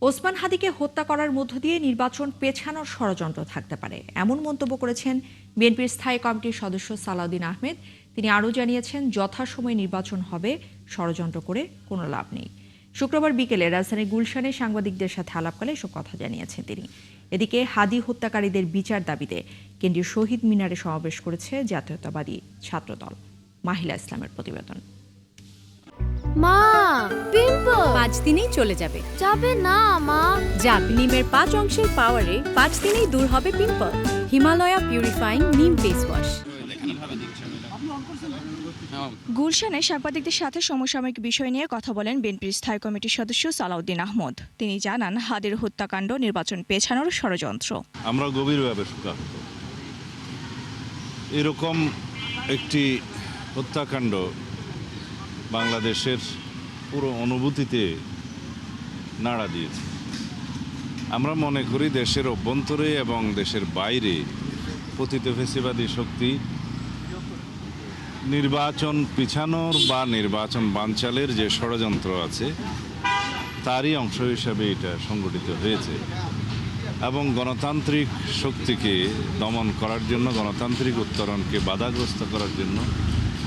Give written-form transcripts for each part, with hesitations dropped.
ওসমান হাদিকে হত্যা করার মধ্য দিয়ে নির্বাচন পেছানোর ষড়যন্ত্র থাকতে পারে, এমন মন্তব্য করেছেন বিএনপির স্থায়ী কমিটির সদস্য সালাউদ্দিন আহমেদ। তিনি আরও জানিয়েছেন, যথাসময়ে নির্বাচন হবে, ষড়যন্ত্র করে কোনো লাভ নেই। শুক্রবার বিকেলে রাজধানীর গুলশানে সাংবাদিকদের সাথে আলাপকালে এসব কথা জানিয়েছেন তিনি। এদিকে হাদি হত্যাকারীদের বিচার দাবিতে কেন্দ্রীয় শহীদ মিনারে সমাবেশ করেছে জাতীয়তাবাদী ছাত্রদল। মাহিলা ইসলামের প্রতিবেদন। মা, পিম্পল 5 দিনেই চলে যাবে। যাবে না মা। যাক, নিমের 5 অংশের পাওয়ারে 5 দিনেই দূর হবে পিম্পল। হিমালয়া পিউরিফাইং নিম ফেস ওয়াশ। গুলশানে সাংবাদিকদের সাথে সমসাময়িক বিষয় নিয়ে কথা বলেন বিএনপির স্থায়ী কমিটির সদস্য সালাউদ্দিন আহমদ। তিনি জানান, হাদির হত্যাকাণ্ড নির্বাচন পেছানোর ষড়যন্ত্র। আমরা গভীরভাবে শোকাহত। এরকম একটি হত্যাকাণ্ড বাংলাদেশের পুরো অনুভূতিতে নাড়া দিয়েছে। আমরা মনে করি দেশের অভ্যন্তরে এবং দেশের বাইরে পতিত ফ্যাসিবাদী শক্তি নির্বাচন পিছানোর বা নির্বাচন বানচালের যে ষড়যন্ত্র আছে তারই অংশ হিসাবে এটা সংগঠিত হয়েছে এবং গণতান্ত্রিক শক্তিকে দমন করার জন্য, গণতান্ত্রিক উত্তরণকে বাধাগ্রস্ত করার জন্য,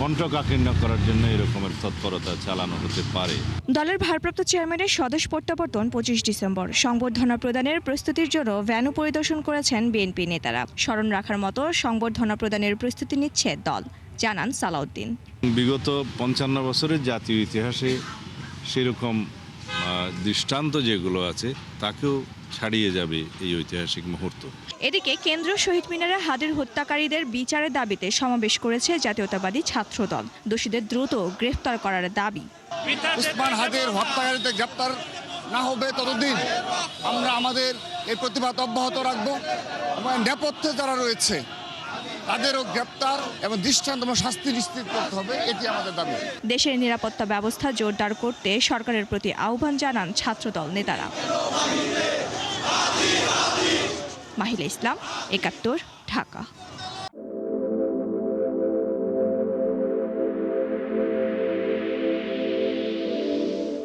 কণ্ঠকাঠিন্য করার জন্য এরকমের তৎপরতা চালানো হতে পারে। দলের ভারপ্রাপ্ত চেয়ারম্যানের স্বদেশ প্রত্যাবর্তন 25 ডিসেম্বর। সংবর্ধনা প্রদানের প্রস্তুতির জন্য ভ্যানু পরিদর্শন করেছেন বিএনপি নেতারা। স্মরণ রাখার মতো সংবর্ধনা প্রদানের প্রস্তুতি নিচ্ছে দল, জানান সালাউদ্দিন। বিগত 55 বছরের জাতীয় ইতিহাসে সেরকম দৃষ্টান্ত যেগুলো আছে তাকেও ছাড়িয়ে যাবে এই ঐতিহাসিক মুহূর্ত। এদিকে কেন্দ্রীয় শহীদ মিনারে হাদির হত্যাকারীদের বিচারের দাবিতে সমাবেশ করেছে জাতীয়তাবাদী ছাত্রদল। দোষীদের দ্রুত গ্রেফতার করার দাবি। ওসমান হাদির হত্যাকারীদের গ্রেফতার না হবে ততদিন আমরা আমাদের এই প্রতিবাদ অব্যাহত রাখবো এবং নেপথ্যে যারা রয়েছে তাদেরও গ্রেপ্তার এবং দৃষ্টান্তমূলক শাস্তি নিশ্চিত করতে হবে, এটি আমাদের দাবি। দেশের নিরাপত্তা ব্যবস্থা জোরদার করতে সরকারের প্রতি আহ্বান জানান ছাত্রদল নেতারা। মাহিলা ইসলাম, ৭১, ঢাকা।